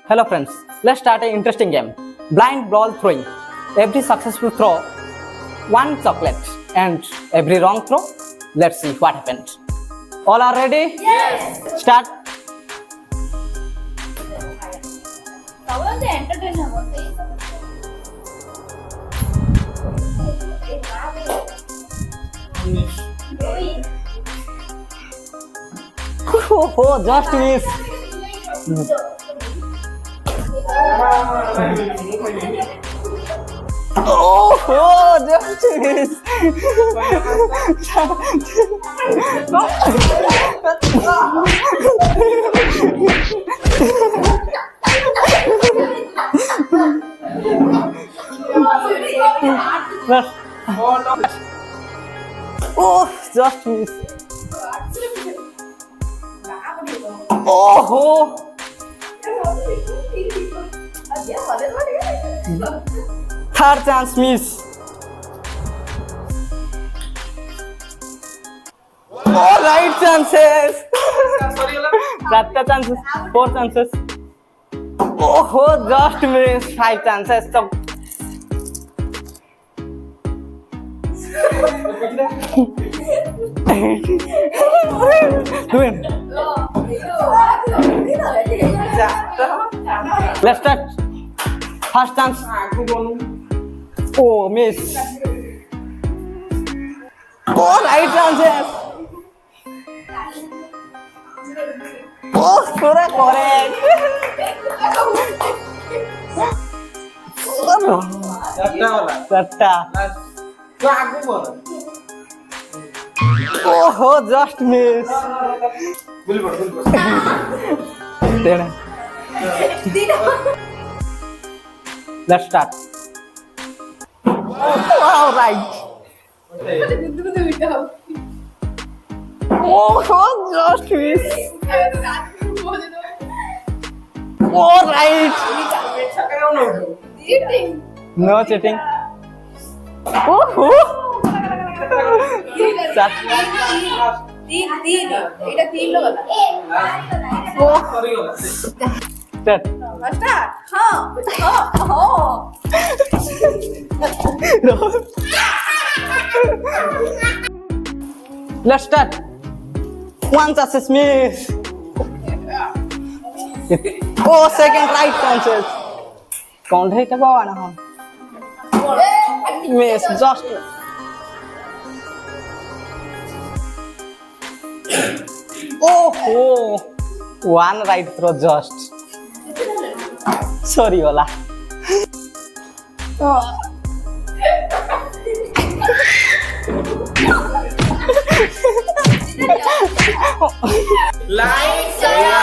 Hello friends, let's start an interesting game. Blind ball throwing. Every successful throw, one chocolate, and every wrong throw, let's see what happened. All are ready? Yes. Start. Oh, just miss. Oh, just miss. Oh, just miss. Oh. Third chance miss. All right chances. Chatta chances. 4 chances. Oh, just miss. 5 chances. So. Doing. Let's start. First chance. Oh, miss. Oh, right chances. Oh, correct. Oh, just miss. Let's start. Wow, right. Oh, just miss. Oh, right. No cheating. Oh. Start. Let's start. One success miss. Oh, second right chances. Count it about miss just. Oh, one right throw just. Sorry, Ola. Like, share,